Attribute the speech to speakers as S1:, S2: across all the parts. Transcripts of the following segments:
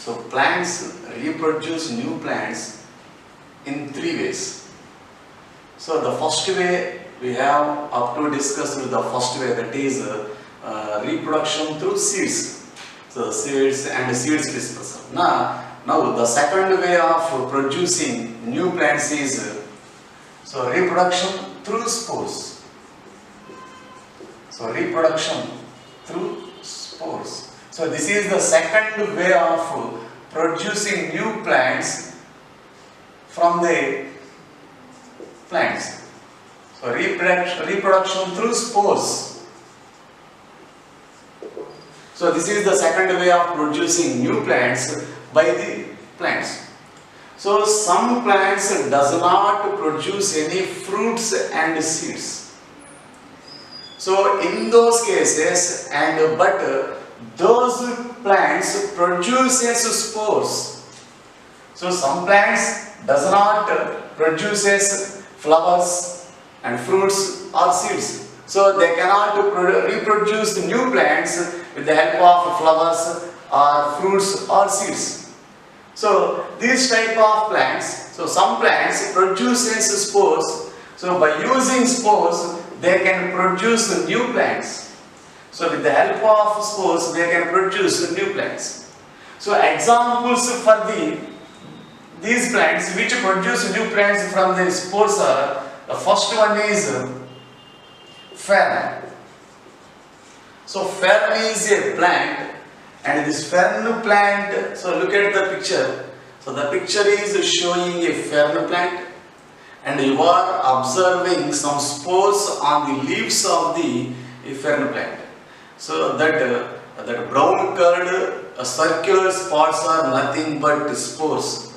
S1: So plants reproduce new plants in three ways. So the first way we have up to discussed the first way, that is reproduction through seeds. So seeds and seeds dispersal. Now the second way of producing new plants is so reproduction through spores. So reproduction through spores. So this is the second way of producing new plants from the plants. So reproduction through spores. So this is the second way of producing new plants by the plants. So some plants does not produce any fruits and seeds. So in those cases, but those plants produces spores. So some plants does not produces flowers and fruits or seeds. So they cannot reproduce the new plants with the help of flowers or fruits or seeds. So these type of plants, so some plants produces spores. So by using spores, they can produce new plants. So with the help of spores, they can produce new plants. So examples for these plants which produce new plants from the spores are, the first one is fern. So fern is a plant, and this fern plant, so look at the picture. So the picture is showing a fern plant, and you are observing some spores on the leaves of the fern plant. So that brown colored circular spots are nothing but spores.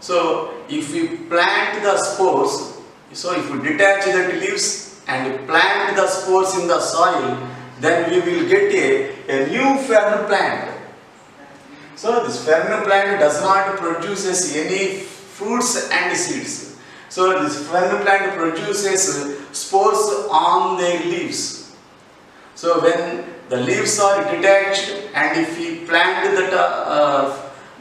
S1: So if we plant the spores, so if we detach the leaves and plant the spores in the soil, then we will get a new fern plant. So this fern plant does not produce any fruits and seeds. So this fern plant produces spores on their leaves. So when the leaves are detached, and if we plant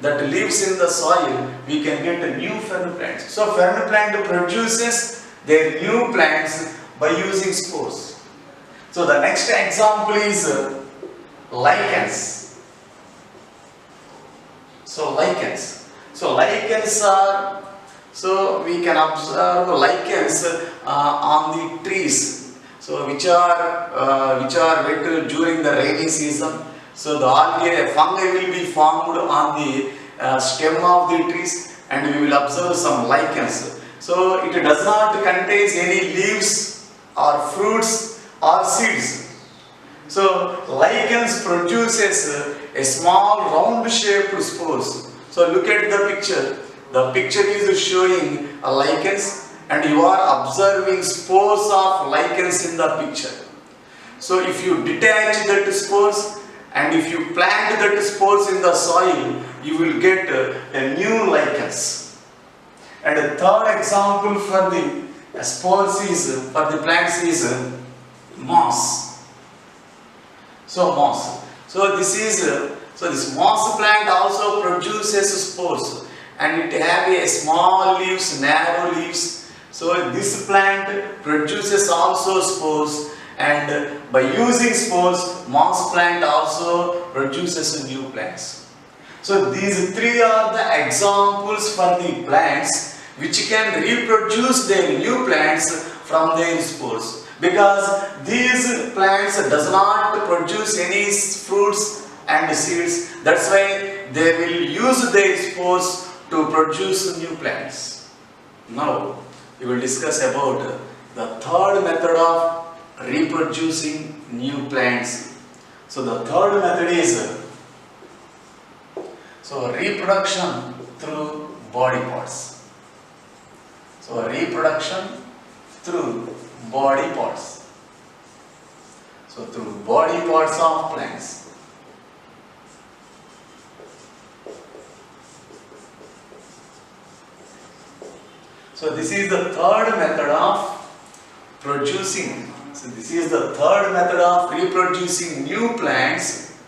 S1: that leaves in the soil, we can get a new fern plant. So fern plant produces their new plants by using spores. So the next example is lichens. So lichens. So lichens are, so we can observe lichens on the trees. So which are wet during the rainy season. So the algae, fungi will be formed on the stem of the trees, and we will observe some lichens. So it does not contain any leaves or fruits or seeds. So lichens produces a small round shaped spores. So look at the picture. The picture is showing a lichens, and you are observing spores of lichens in the picture. So if you detach that spores and if you plant that spores in the soil, you will get a new lichens. And a third example for the spores is, for the plants is moss. So moss. So this moss plant also produces spores, and it have a small leaves, narrow leaves. So this plant produces also spores, and by using spores, moss plant also produces new plants. So these three are the examples for the plants which can reproduce their new plants from their spores. Because these plants does not produce any fruits and seeds, that's why they will use their spores to produce new plants. Now we will discuss about the third method of reproducing new plants. So the third method is reproduction through body parts. So reproduction through body parts. So through body parts of plants. So this is the third method of producing. So this is the third method of reproducing new plants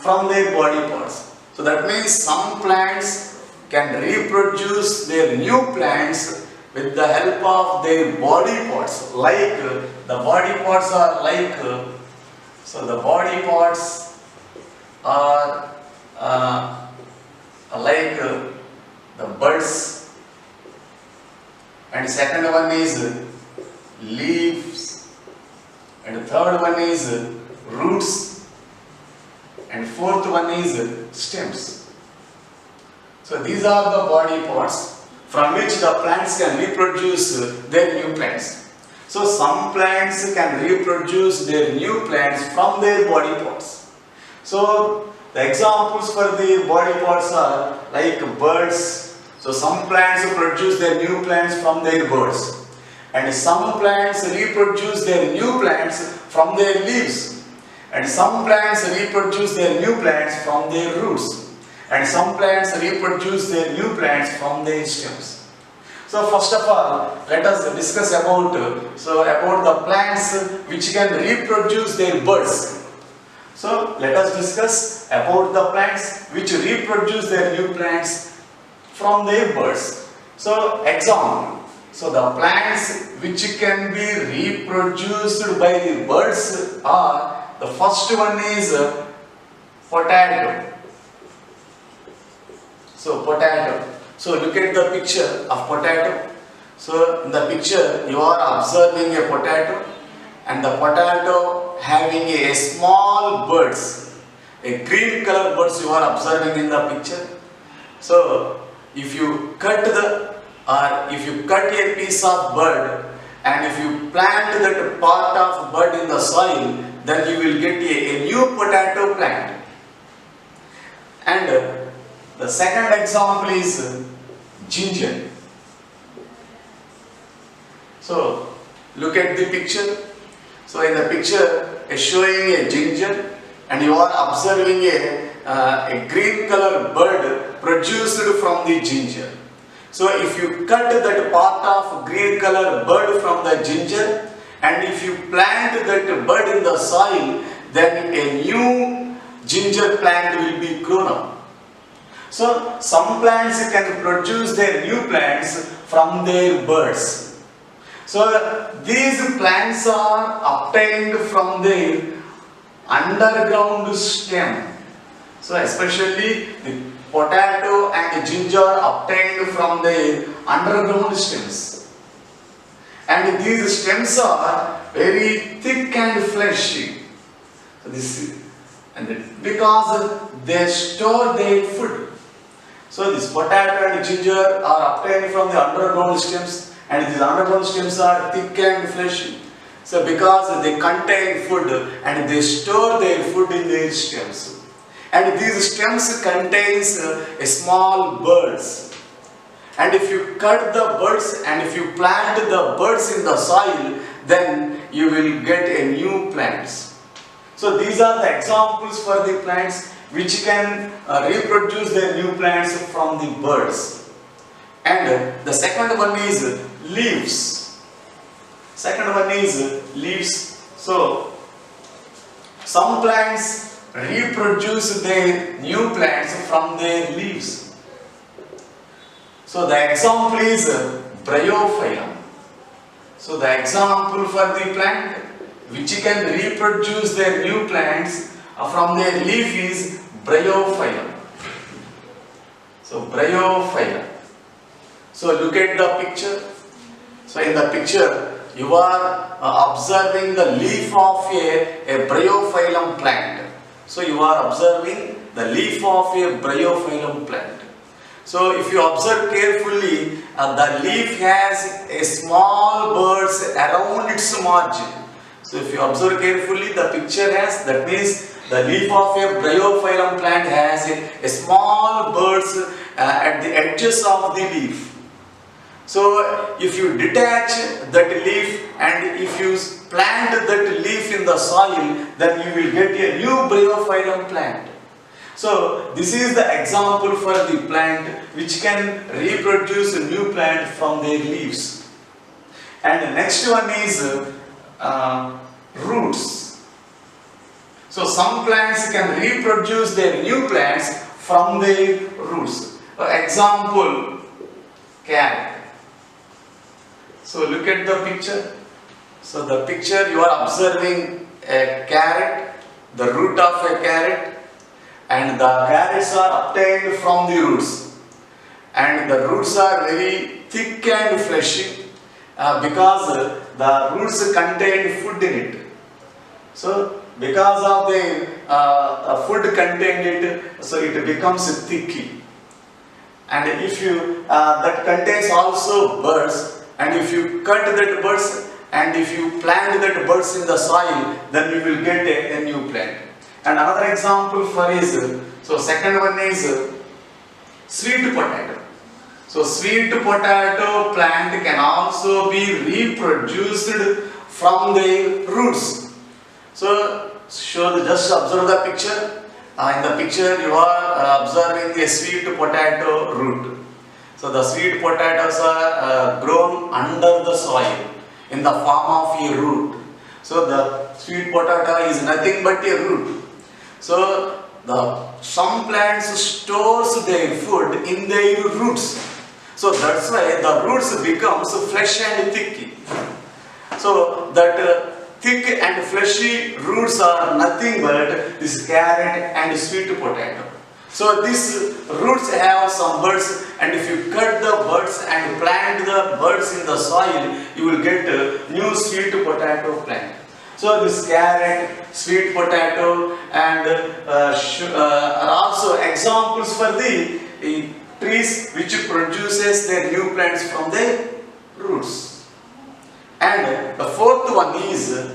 S1: from their body parts. So that means some plants can reproduce their new plants with the help of their body parts. Like the body parts are like, so the body parts are like the buds, and second one is leaves, and third one is roots, and fourth one is stems. So these are the body parts from which the plants can reproduce their new plants. So some plants can reproduce their new plants from their body parts. So the examples for the body parts are like birds. So some plants produce their new plants from their birds, and some plants reproduce their new plants from their leaves, and some plants reproduce their new plants from their roots, and some plants reproduce their new plants from their stems. So first of all, let us discuss about the plants which can reproduce their buds. So let us discuss about the plants which reproduce their new plants from their buds. So example, so the plants which can be reproduced by the buds are, the first one is potato. So potato. So look at the picture of potato. So in the picture you are observing a potato, and the potato having a small buds, a green color buds you are observing in the picture. So if you cut a piece of bud, and if you plant that part of bud in the soil, then you will get a new potato plant. And the second example is ginger. So look at the picture. So in the picture is showing a ginger, and you are observing a green color bud produced from the ginger. So if you cut that part of green color bud from the ginger, and if you plant that bud in the soil, then a new ginger plant will be grown up. So some plants can produce their new plants from their buds. So these plants are obtained from their underground stem. So especially the potato and the ginger are obtained from their underground stems. And these stems are very thick and fleshy. So because they store their food. So this potato and ginger are obtained from the underground stems, and these underground stems are thick and fleshy. So because they contain food and they store their food in their stems. And these stems contains a small buds. And if you cut the buds and if you plant the buds in the soil, then you will get a new plants. So these are the examples for the plants which can reproduce their new plants from the buds. And the second one is leaves. Second one is leaves. So some plants reproduce their new plants from their leaves. So the example is bryophyllum. So the example for the plant which can reproduce their new plants from their leaf is bryophyllum. So bryophyllum. So look at the picture. So in the picture you are observing the leaf of a bryophyllum plant. So you are observing the leaf of a bryophyllum plant. So if you observe carefully, the leaf has a small buds around its margin. So if you observe carefully, the picture has, that means the leaf of a bryophyllum plant has a small buds at the edges of the leaf. So if you detach that leaf and if you plant that leaf in the soil, then you will get a new bryophyllum plant. So this is the example for the plant which can reproduce a new plant from their leaves. And the next one is roots. So some plants can reproduce their new plants from their roots. Example, carrot. So look at the picture. So the picture, you are observing a carrot, the root of a carrot, and the carrots are obtained from the roots. And the roots are very thick and fleshy because the roots contain food in it. So because of the food contained it, so it becomes thicky. And if you that contains also birds, and if you cut that birds and if you plant that birds in the soil, then you will get a new plant. And another example for is, so second one is sweet potato. So sweet potato plant can also be reproduced from their roots. So just observe the picture. In the picture you are observing a sweet potato root. So the sweet potatoes are grown under the soil in the form of a root. So the sweet potato is nothing but a root. So some plants stores their food in their roots. So that's why the roots becomes flesh and thick. So that thick and fleshy roots are nothing but this carrot and sweet potato. So these roots have some buds, and if you cut the buds and plant the buds in the soil, you will get a new sweet potato plant. So this carrot, sweet potato, and are also examples for the trees which produces their new plants from their roots. And the fourth one is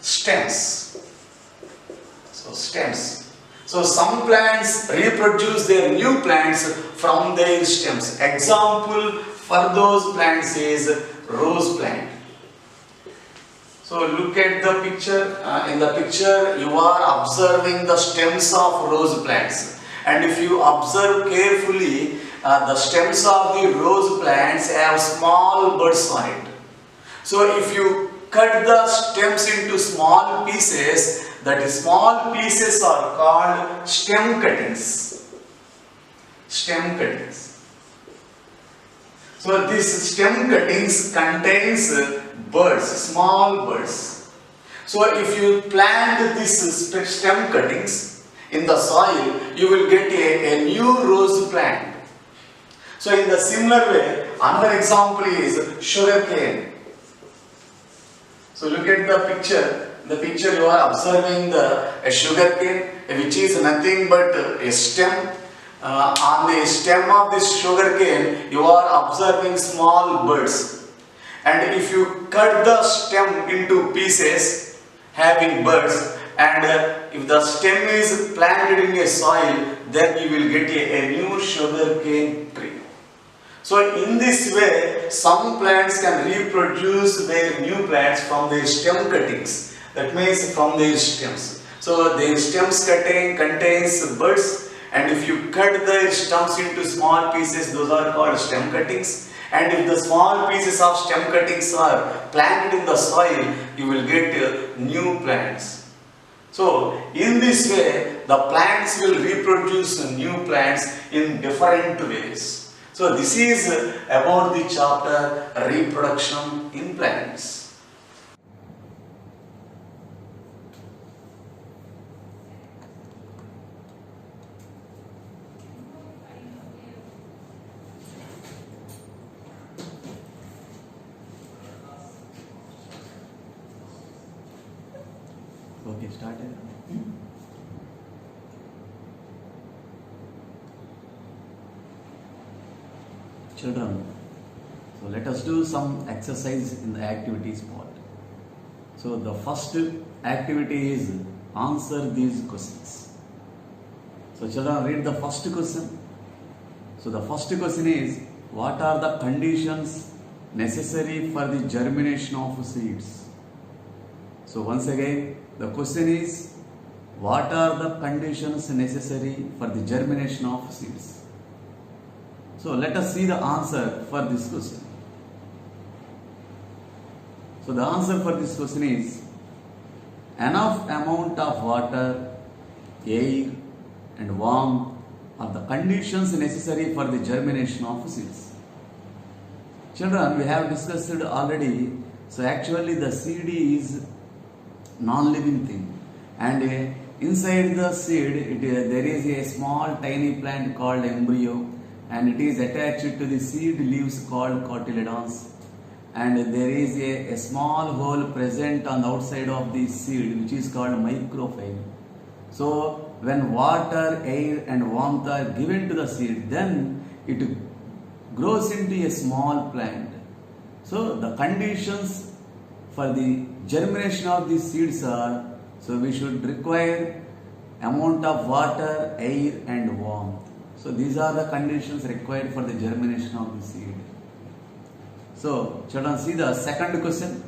S1: stems. So stems. So some plants reproduce their new plants from their stems. Example for those plants is rose plant. So look at the picture. In the picture you are observing the stems of rose plants. And if you observe carefully, the stems of the rose plants have small buds on it. So if you cut the stems into small pieces, that small pieces are called stem cuttings. Stem cuttings. So these stem cuttings contains buds, small buds. So if you plant these stem cuttings in the soil, you will get a new rose plant. So in the similar way, another example is sugar cane. So look at the picture. In the picture you are observing a sugar cane, which is nothing but a stem. On the stem of this sugar cane, you are observing small buds. And if you cut the stem into pieces having buds, and if the stem is planted in a soil, then you will get a new sugar cane tree. So in this way, some plants can reproduce their new plants from their stem cuttings. That means from their stems. So their stems contains buds, and if you cut the stems into small pieces, those are called stem cuttings. And if the small pieces of stem cuttings are planted in the soil, you will get new plants. So in this way, the plants will reproduce new plants in different ways. So this is about the chapter reproduction in plants. Okay, started. Children, so let us do some exercise in the activities part. So the first activity is answer these questions. So children, read the first question. So the first question is, what are the conditions necessary for the germination of seeds? So once again, the question is, what are the conditions necessary for the germination of seeds? So let us see the answer for this question.
S2: So the answer for this question is enough amount of water, air and warmth are the conditions necessary for the germination of seeds. Children, we have discussed it already. So actually the seed is non-living thing, and inside the seed there is a small tiny plant called embryo, and it is attached to the seed leaves called cotyledons, and there is a small hole present on the outside of the seed which is called micropyle. So when water, air and warmth are given to the seed, then it grows into a small plant. So the conditions for the germination of these seeds are, so we should require amount of water, air and warmth. So these are the conditions required for the germination of the seed. So children, see the second question.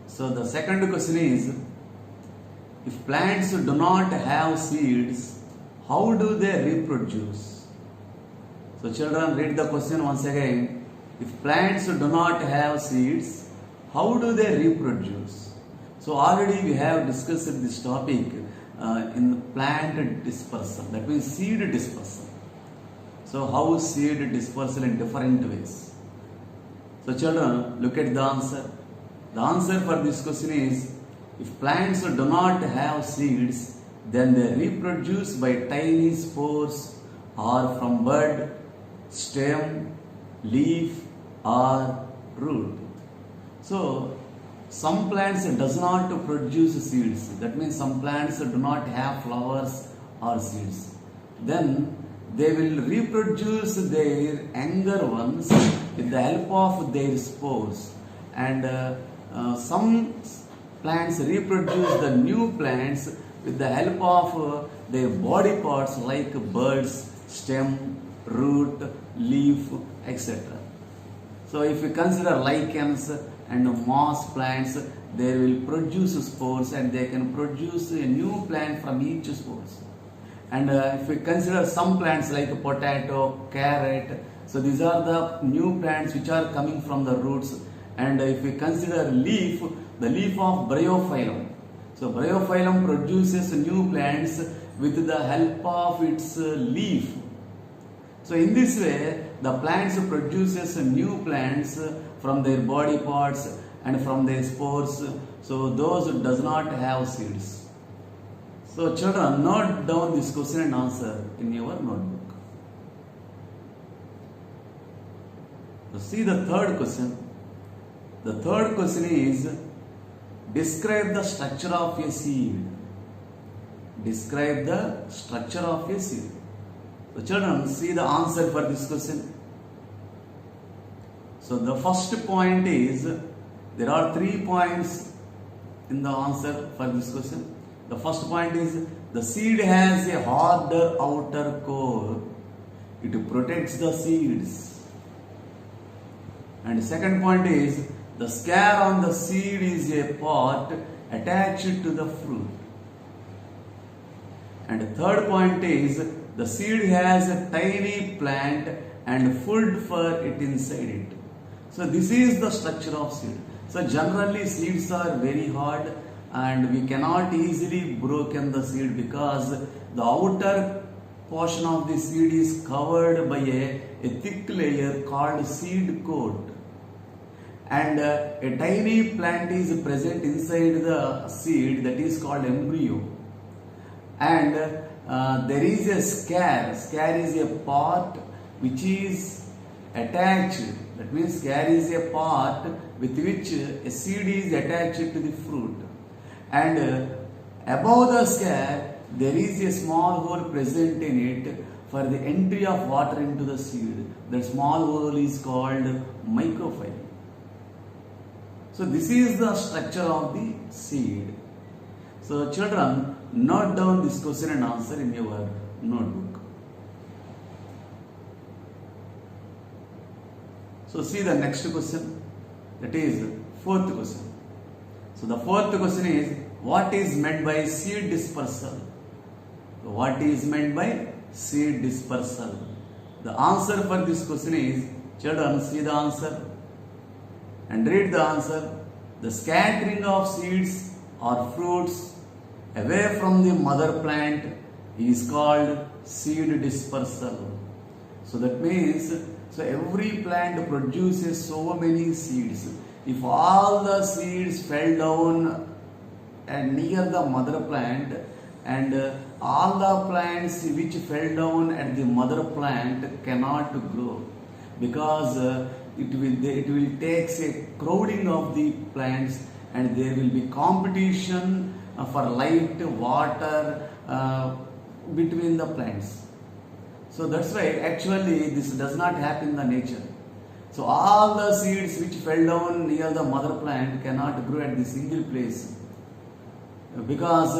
S2: So the second question is, if plants do not have seeds, how do they reproduce? So children, read the question once again. If plants do not have seeds, how do they reproduce? So already we have discussed this topic in plant dispersal, that means seed dispersal. So how seed dispersal in different ways. So children, look at the answer. The answer for this question is, if plants do not have seeds, then they reproduce by tiny spores or from bud, stem, leaf or root. So some plants does not produce seeds. That means some plants do not have flowers or seeds. Then they will reproduce their younger ones with the help of their spores, and some plants reproduce the new plants with the help of their body parts like buds, stem, root, leaf, etc. So if we consider lichens and moss plants, they will produce spores and they can produce a new plant from each spores. And if we consider some plants like potato, carrot, so these are the new plants which are coming from the roots. And if we consider leaf, the leaf of bryophyllum. So bryophyllum produces new plants with the help of its leaf. So in this way, the plants produces new plants from their body parts and from their spores. So those does not have seeds. So children, note down this question and answer in your notebook. So see the third question. The third question is, describe the structure of a seed. Describe the structure of a seed. So children, see the answer for this question. So the first point is, there are 3 points in the answer for this question. The first point is, the seed has a harder outer core. It protects the seeds. And the second point is, the scare on the seed is a part attached to the fruit. And the third point is, the seed has a tiny plant and food for it inside it. So this is the structure of seed. So generally seeds are very hard and we cannot easily broken the seed because the outer portion of the seed is covered by a thick layer called seed coat. And a tiny plant is present inside the seed, that is called embryo. And there is a scare. Scare is a part which is attached. That means scare is a part with which a seed is attached to the fruit. And above the scare, there is a small hole present in it for the entry of water into the seed. That small hole is called micropyle. So this is the structure of the seed. So children, note down this question and answer in your notebook. So see the next question, that is fourth question. So the fourth question is, what is meant by seed dispersal? What is meant by seed dispersal? The answer for this question is, children, see the answer. and read the answer. The scattering of seeds or fruits away from the mother plant is called seed dispersal. So that means, so every plant produces so many seeds. If all the seeds fell down and near the mother plant, and all the plants which fell down at the mother plant cannot grow, because it will take a crowding of the plants, and there will be competition for light, water between the plants. So that's why actually this does not happen in the nature. So all the seeds which fell down near the mother plant cannot grow at the single place, because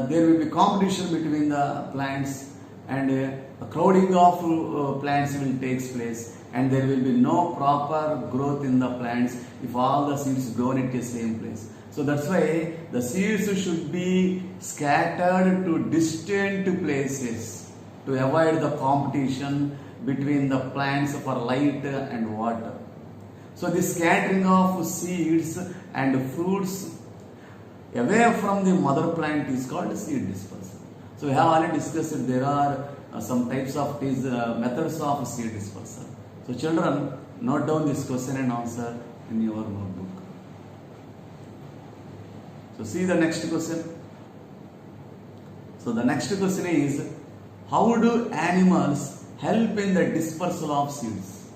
S2: there will be competition between the plants, and a crowding of plants will take place, and there will be no proper growth in the plants if all the seeds grown at the same place. So that's why the seeds should be scattered to distant places to avoid the competition between the plants for light and water. So this scattering of seeds and fruits away from the mother plant is called seed dispersal. So we have already discussed that there are some types of these methods of seed dispersal. So children, note down this question and answer in your notebook. So see the next question. So the next question is, how do animals help in the dispersal of seeds?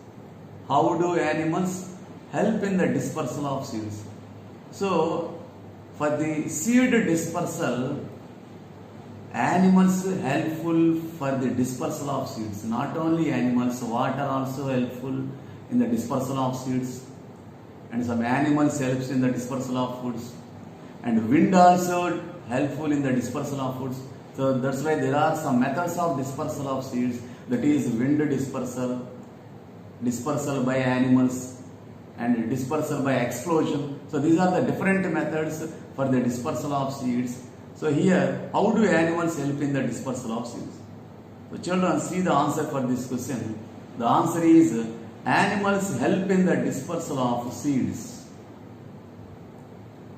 S2: How do animals help in the dispersal of seeds? So for the seed dispersal, animals helpful for the dispersal of seeds. Not only animals, water also helpful in the dispersal of seeds, and some animals helps in the dispersal of foods, and wind also helpful in the dispersal of foods. So that's why there are some methods of dispersal of seeds, that is wind dispersal, dispersal by animals, and dispersal by explosion. So these are the different methods for the dispersal of seeds. So here, how do animals help in the dispersal of seeds? So children, see the answer for this question. The answer is, animals help in the dispersal of seeds.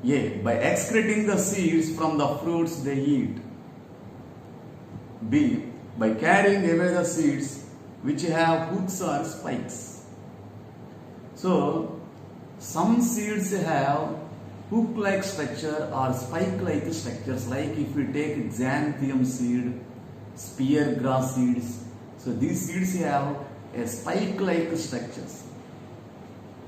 S2: A. By excreting the seeds from the fruits they eat. B. By carrying away the seeds which have hooks or spikes. So some seeds have hook-like structure or spike-like structures, like if we take xanthium seed, spear grass seeds. So these seeds have a spike-like structures,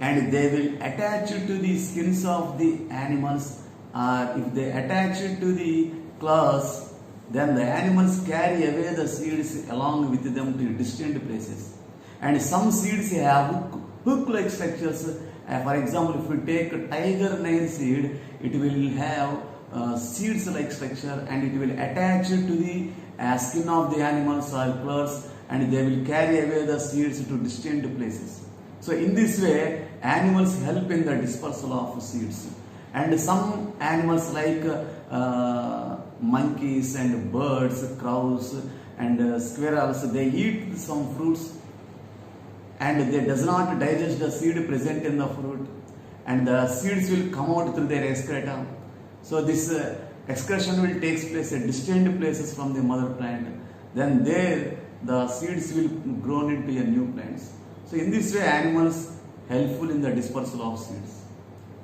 S2: and they will attach it to the skins of the animals, or if they attach it to the claws, then the animals carry away the seeds along with them to distant places. And some seeds have hook-like structures. For example, if we take a tiger nail seed, it will have seeds-like structure, and it will attach it to the skin of the animals or claws, and they will carry away the seeds to distant places. So in this way, animals help in the dispersal of seeds. And some animals like monkeys and birds, crows and squirrels, they eat some fruits, and they does not digest the seed present in the fruit, and the seeds will come out through their excreta. So this excretion will take place at distant places from the mother plant. Then there the seeds will grow into a new plants. So in this way, animals helpful in the dispersal of seeds.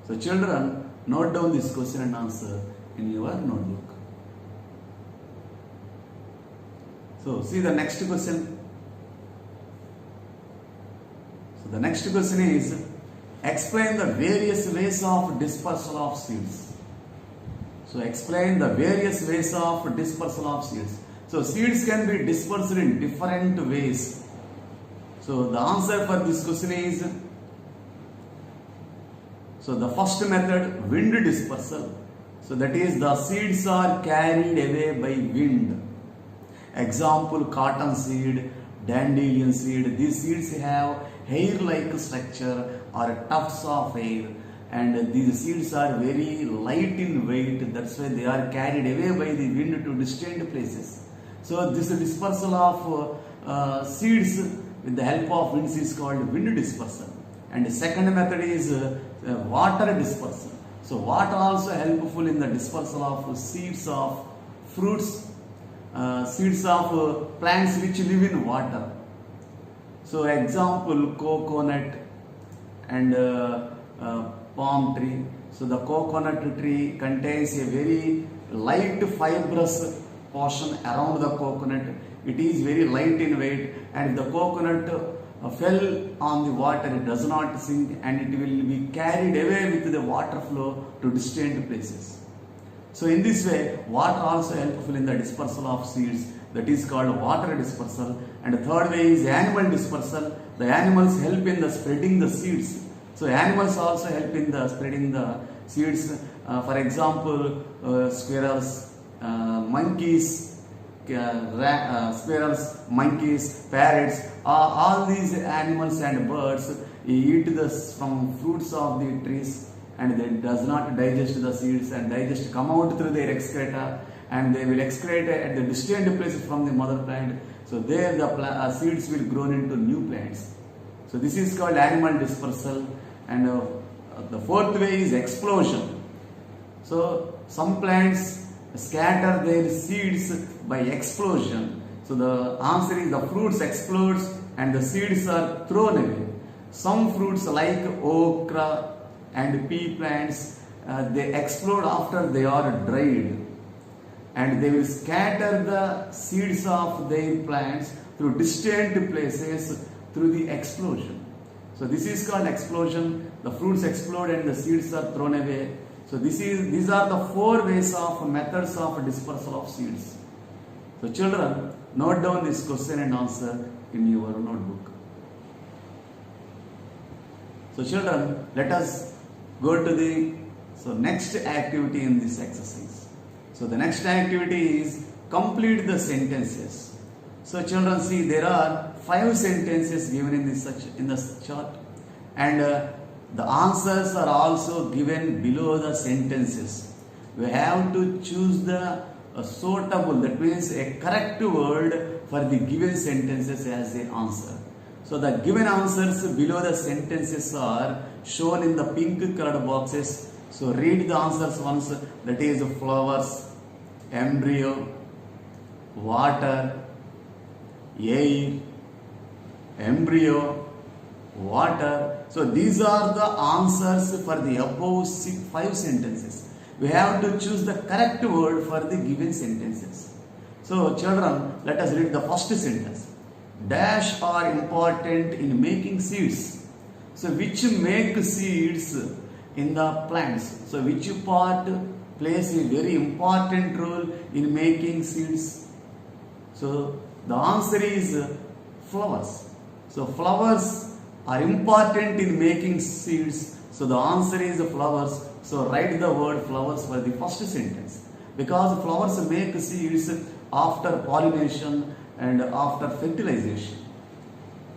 S2: So children, note down this question and answer in your notebook. So see the next question. So the next question is, explain the various ways of dispersal of seeds. So explain the various ways of dispersal of seeds. So seeds can be dispersed in different ways. So the answer for this question is, so the first method, wind dispersal. So that is, the seeds are carried away by wind. Example, cotton seed, dandelion seed. These seeds have hair-like structure or tufts of hair, and these seeds are very light in weight. That's why they are carried away by the wind to distant places. So this dispersal of seeds with the help of winds is called wind dispersal. And the second method is water dispersal. So water also helpful in the dispersal of seeds of fruits, seeds of plants which live in water. So example, coconut and palm tree. So the coconut tree contains a very light fibrous portion around the coconut. It is very light in weight, and if the coconut fell on the water, it does not sink, and it will be carried away with the water flow to distant places. So in this way, water also helpful in the dispersal of seeds. That is called water dispersal. And the third way is animal dispersal. The animals help in the spreading the seeds. So animals also help in the spreading the seeds. For example, squirrels, monkeys, squirrels, monkeys, parrots, all these animals and birds eat from fruits of the trees, and they does not digest the seeds and come out through their excreta, and they will excrete at the distant places from the mother plant. So there the seeds will grow into new plants. So this is called animal dispersal. And the fourth way is explosion. So some plants scatter their seeds by explosion. So the answer is the fruits explodes and the seeds are thrown away. Some fruits like okra and pea plants, they explode after they are dried, and they will scatter the seeds of their plants through distant places through the explosion. So this is called explosion. The fruits explode and the seeds are thrown away. So these are the four ways of methods of dispersal of seeds. So children, note down this question and answer in your notebook. So children, let us go to the next activity in this exercise. So the next activity is complete the sentences. So children, see, there are 5 sentences given in this chart, and the answers are also given below the sentences. We have to choose the suitable, that means a correct word for the given sentences as the answer. So the given answers below the sentences are shown in the pink colored boxes. So read the answers once. That is flowers, embryo, water, air, embryo, water. So these are the answers for the above 5 sentences. We have to choose the correct word for the given sentences. So children, let us read the first sentence. Dash are important in making seeds. So which make seeds in the plants? So which part plays a very important role in making seeds? So the answer is flowers. So flowers are important in making seeds. So the answer is flowers. So write the word flowers for the first sentence, because flowers make seeds after pollination and after fertilization.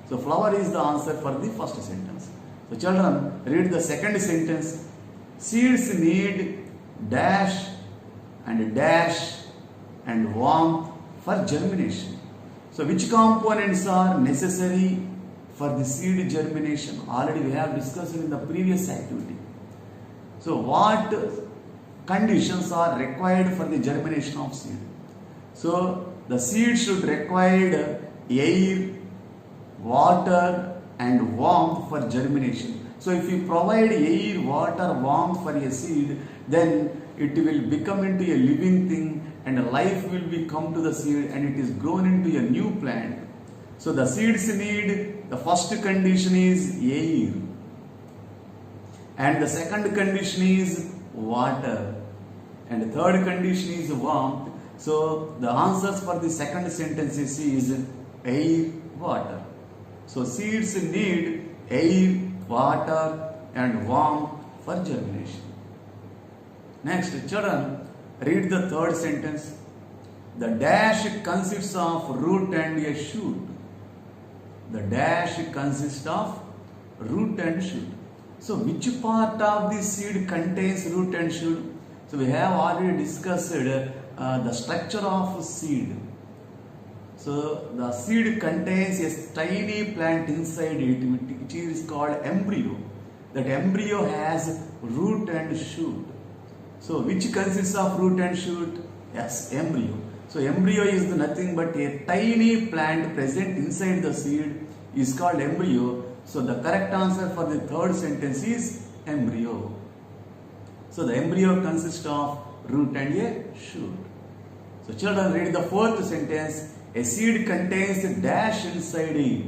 S2: So flower is the answer for the first sentence. So children, read the second sentence. Seeds need dash and warmth for germination. So which components are necessary for the seed germination? Already we have discussed in the previous activity. So what conditions are required for the germination of seed? So the seed should require air, water and warmth for germination. So if you provide air, water, warmth for a seed, then it will become into a living thing, and life will be come to the seed, and it is grown into a new plant. So the seeds need, the first condition is air, and the second condition is water, and the third condition is warmth. So the answers for the second sentence is air, water. So seeds need air, water and warmth for germination. Next, children, read the third sentence. The dash consists of root and a shoot. The dash consists of root and shoot. So which part of the seed contains root and shoot? So we have already discussed the structure of seed. So the seed contains a tiny plant inside it, which is called embryo. that embryo has root and shoot. So which consists of root and shoot? Yes, embryo. So embryo is nothing but a tiny plant present inside the seed is called embryo. So the correct answer for the third sentence is embryo. So the embryo consists of root and a shoot. So children, read the fourth sentence. A seed contains dash inside it.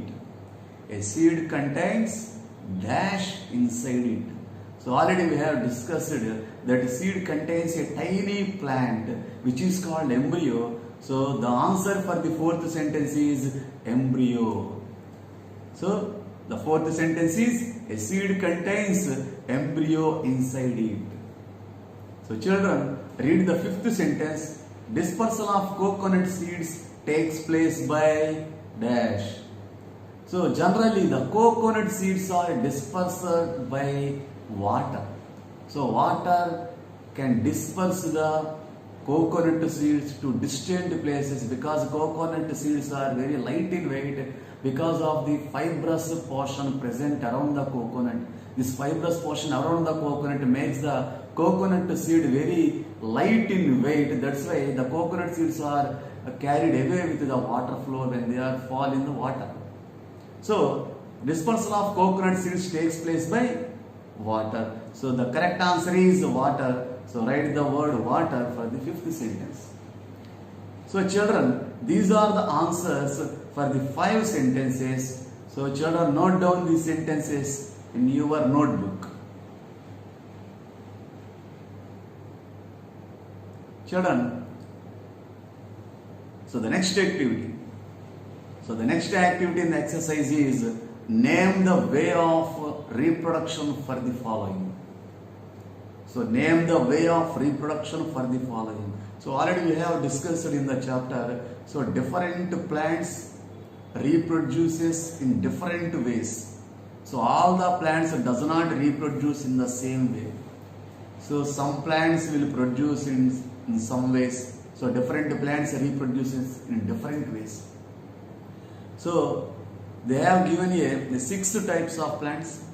S2: A seed contains dash inside it. So already we have discussed that seed contains a tiny plant which is called embryo. So the answer for the fourth sentence is embryo. So the fourth sentence is a seed contains embryo inside it. So children, read the fifth sentence. Dispersal of coconut seeds takes place by dash. So generally the coconut seeds are dispersed by water. So water can disperse the coconut seeds to distant places because coconut seeds are very light in weight because of the fibrous portion present around the coconut. This fibrous portion around the coconut makes the coconut seed very light in weight. That's why the coconut seeds are carried away with the water flow when they are fall in the water. So dispersal of coconut seeds takes place by water. So the correct answer is water. So write the word water for the fifth sentence. So children, these are the answers for the 5 sentences. So children, note down these sentences in your notebook. Children, so the next activity. So the next activity in the exercise is name the way of reproduction for the following. So name the way of reproduction for the following. So already we have discussed in the chapter. So different plants reproduces in different ways. So all the plants does not reproduce in the same way. So some plants will produce in some ways. So different plants reproduces in different ways. So they have given here 6 types of plants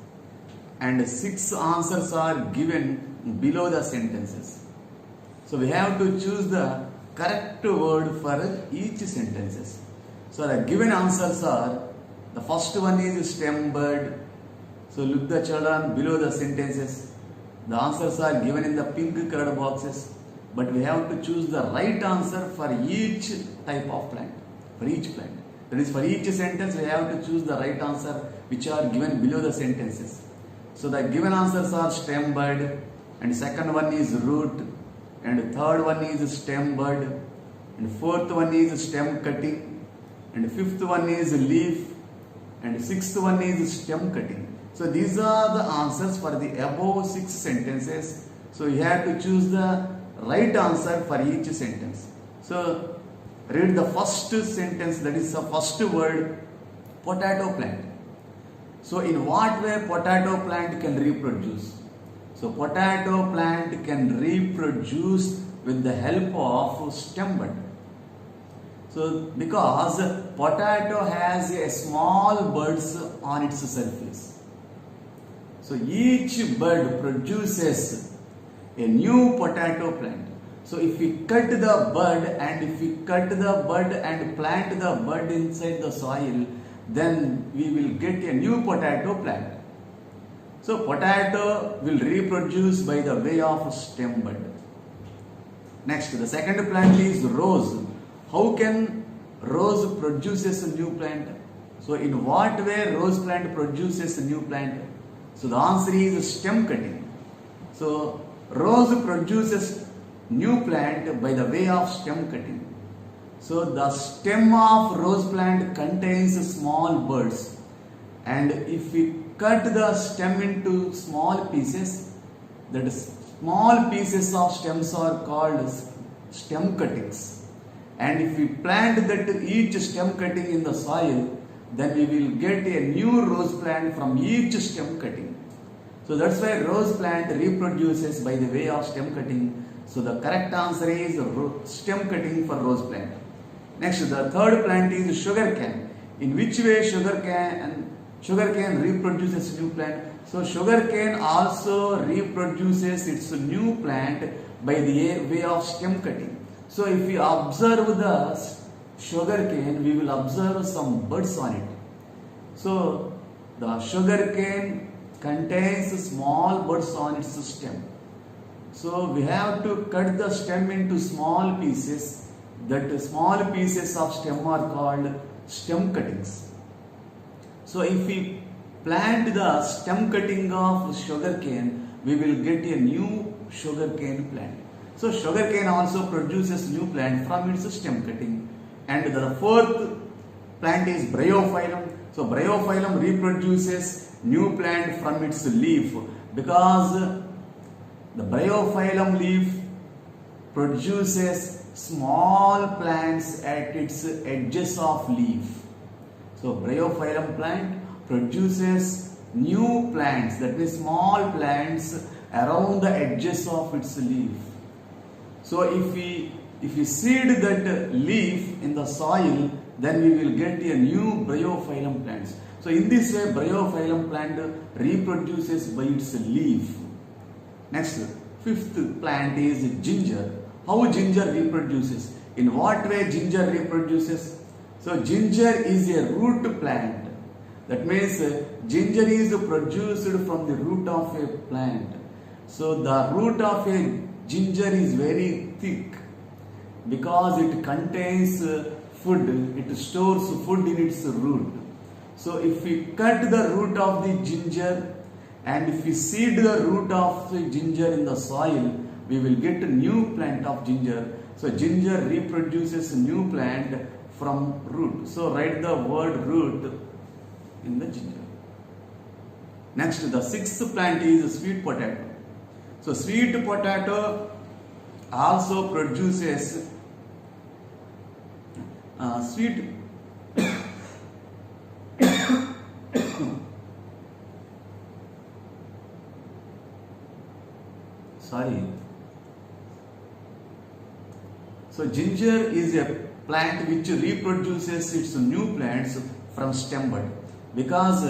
S2: and 6 answers are given below the sentences. So we have to choose the correct word for each sentences. So the given answers are, the first one is stem bud. So look the children below the sentences. The answers are given in the pink colored boxes. But we have to choose the right answer for each type of plant, for each plant. That is, for each sentence we have to choose the right answer which are given below the sentences. So the given answers are stem bud, and second one is root, and third one is stem bud, and fourth one is stem cutting, and fifth one is leaf, and sixth one is stem cutting. So these are the answers for the above 6 sentences. So you have to choose the right answer for each sentence. So read the first sentence, that is the first word, potato plant. So in what way potato plant can reproduce? So potato plant can reproduce with the help of stem bud. So because potato has a small buds on its surface. So each bud produces a new potato plant. So if we cut the bud and plant the bud inside the soil, then we will get a new potato plant. So potato will reproduce by the way of stem bud. Next, the second plant is rose. How can rose produces a new plant? So in what way rose plant produces a new plant? So the answer is stem cutting. So rose produces new plant by the way of stem cutting. So the stem of rose plant contains small buds, and if we cut the stem into small pieces, that is, small pieces of stems are called stem cuttings. And if we plant that each stem cutting in the soil, then we will get a new rose plant from each stem cutting. So that's why rose plant reproduces by the way of stem cutting. So the correct answer is stem cutting for rose plant. Next, the third plant is sugar cane. In which way sugar cane reproduces new plant? So sugarcane also reproduces its new plant by the way of stem cutting. So if we observe the sugarcane, we will observe some buds on it. So the sugarcane contains small buds on its stem. So we have to cut the stem into small pieces. That small pieces of stem are called stem cuttings. So if we plant the stem cutting of sugarcane, we will get a new sugarcane plant. So sugarcane also produces new plant from its stem cutting. And the fourth plant is bryophyllum. So bryophyllum reproduces new plant from its leaf, because the bryophyllum leaf produces small plants at its edges of leaf. So bryophyllum plant produces new plants, that means small plants around the edges of its leaf. So if we seed that leaf in the soil, then we will get a new bryophyllum plants. So in this way, bryophyllum plant reproduces by its leaf. Next, fifth plant is ginger. How ginger reproduces? In what way ginger reproduces? So ginger is a root plant. That means ginger is produced from the root of a plant. So the root of a ginger is very thick because it contains food, it stores food in its root. So if we cut the root of the ginger and if we seed the root of the ginger in the soil, we will get a new plant of ginger. So ginger reproduces a new plant from root. So write the word root in the ginger. Next, the sixth plant is sweet potato. So sweet potato also produces sweet sorry. So ginger is a plant which reproduces its new plants from stem bud, because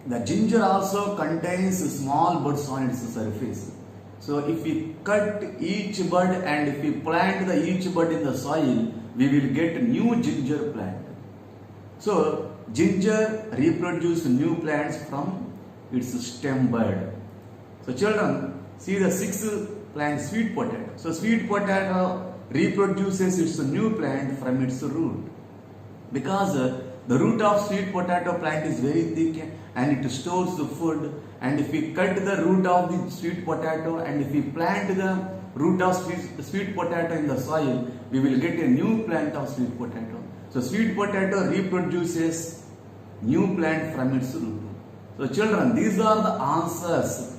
S2: the ginger also contains small buds on its surface. So if we cut each bud and if we plant each bud in the soil, we will get a new ginger plant. So ginger reproduces new plants from its stem bud. So children, see the sixth plant, sweet potato. So sweet potato reproduces its new plant from its root, because the root of sweet potato plant is very thick and it stores the food. And if we cut the root of the sweet potato and if we plant the root of sweet potato in the soil, we will get a new plant of sweet potato. So sweet potato reproduces new plant from its root. So children, these are the answers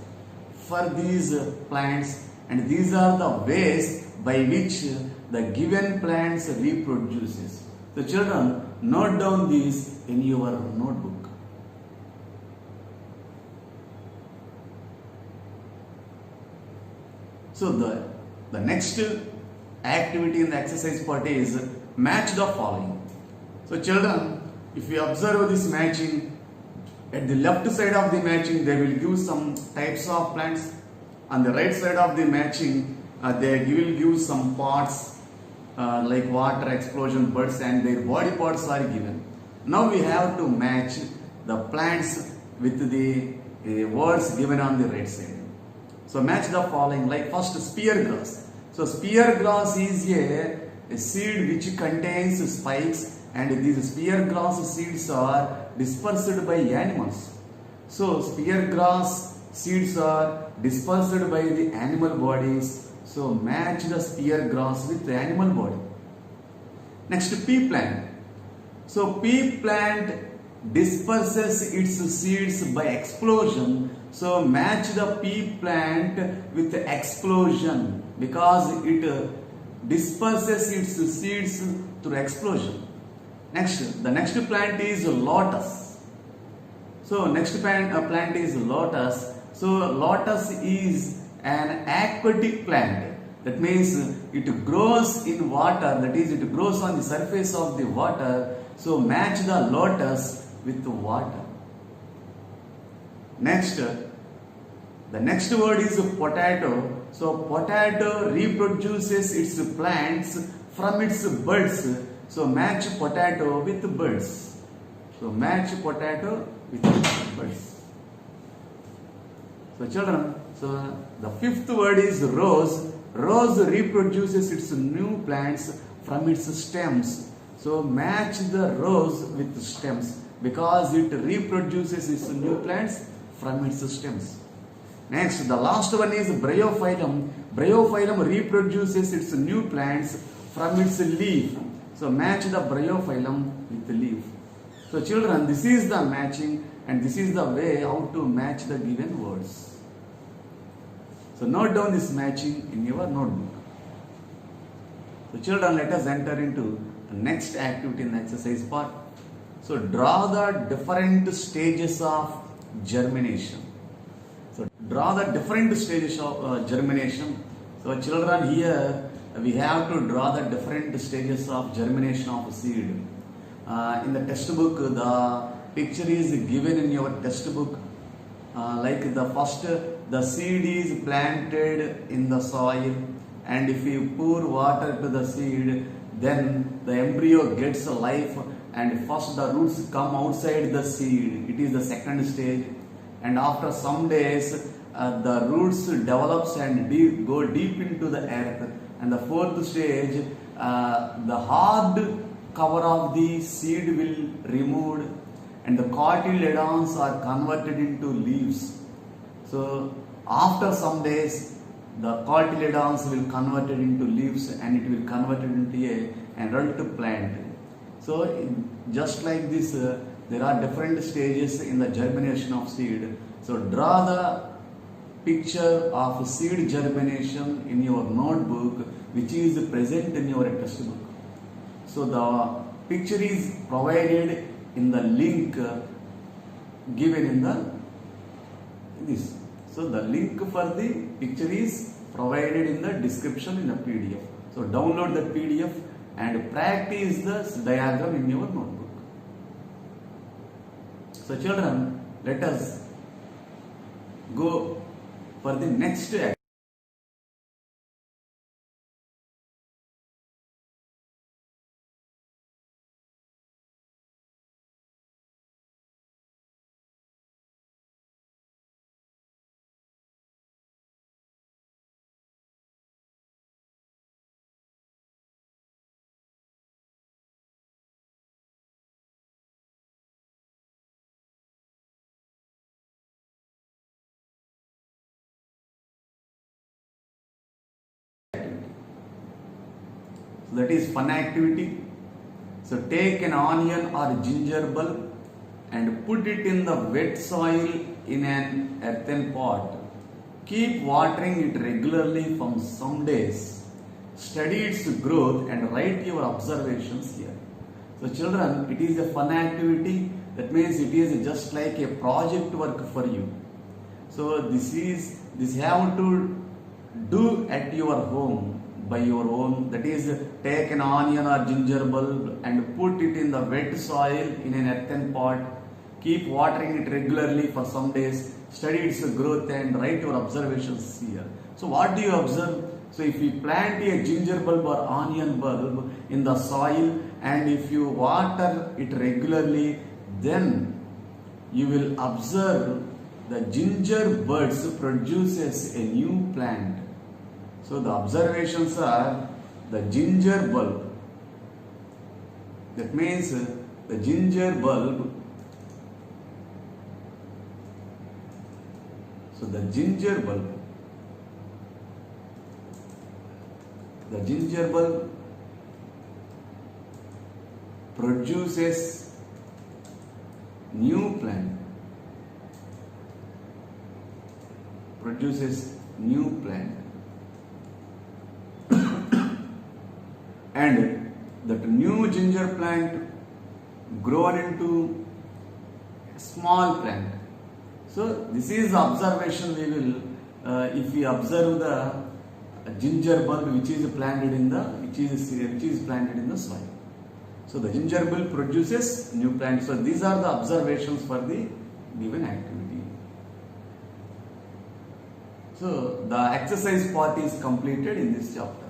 S2: for these plants, and these are the ways by which the given plants reproduces. So children, note down these in your notebook. So the next activity in the exercise part is match the following. So children, if you observe this matching, at the left side of the matching they will give some types of plants. On the right side of the matching they will give some parts like water, explosion, birds, and their body parts are given. Now we have to match the plants with the words given on the right side. So match the following, like first spear grass. So spear grass is a seed which contains spikes, and these spear grass seeds are dispersed by animals. So spear grass seeds are dispersed by the animal bodies. So match the spear grass with the animal body. Next, pea plant. So pea plant disperses its seeds by explosion. So match the pea plant with the explosion, because it disperses its seeds through explosion. Next, the next plant is lotus. So next plant is lotus. So lotus is an aquatic plant. That means it grows in water, that is it grows on the surface of the water. So match the lotus with the water. Next, the next word is potato. So potato reproduces its plants from its buds. So match potato with buds. So match potato with buds. So children, so the fifth word is rose. Rose reproduces its new plants from its stems. So match the rose with stems because it reproduces its new plants from its stems. Next, the last one is bryophyllum. Bryophyllum reproduces its new plants from its leaf. So match the bryophyllum with the leaf. So children, this is the matching and this is the way how to match the given words. So note down this matching in your notebook. So children, let us enter into the next activity in the exercise part. So draw the different stages of germination. So draw the different stages of germination. So children, here we have to draw the different stages of germination of a seed. In the textbook, the picture is given in your textbook. Like the first, the seed is planted in the soil, and if you pour water to the seed, then the embryo gets a life, and first the roots come outside the seed. It is the second stage, and after some days the roots develops and go deep into the earth, and the fourth stage, the hard cover of the seed will removed and the cotyledons are converted into leaves. So after some days the cotyledons will converted into leaves and it will converted into an adult plant. So just like this, there are different stages in the germination of seed. So draw the picture of seed germination in your notebook, which is present in your textbook. So the picture is provided in the link given in this. So the link for the picture is provided in the description in the PDF. So download the PDF and practice the diagram in your notebook. So children, let us go for the next activity. So that is fun activity. So take an onion or ginger bulb and put it in the wet soil in an earthen pot. Keep watering it regularly for some days. Study its growth and write your observations here. So children, it is a fun activity. That means it is just like a project work for you. So this have to do at your home by your own. That is, take an onion or ginger bulb and put it in the wet soil in an earthen pot. Keep watering it regularly for some days. Study its growth and write your observations here. So what do you observe? So if you plant a ginger bulb or onion bulb in the soil and if you water it regularly, then you will observe the ginger buds produces a new plant. So the observations are the ginger bulb. That means the ginger bulb. So the ginger bulb. The ginger bulb produces new plant. Produces new plant. And that new ginger plant grown into a small plant. So this is observation we will, if we observe the ginger bulb which is planted in the soil. So the ginger bulb produces new plant. So these are the observations for the given activity. So the exercise part is completed in this chapter.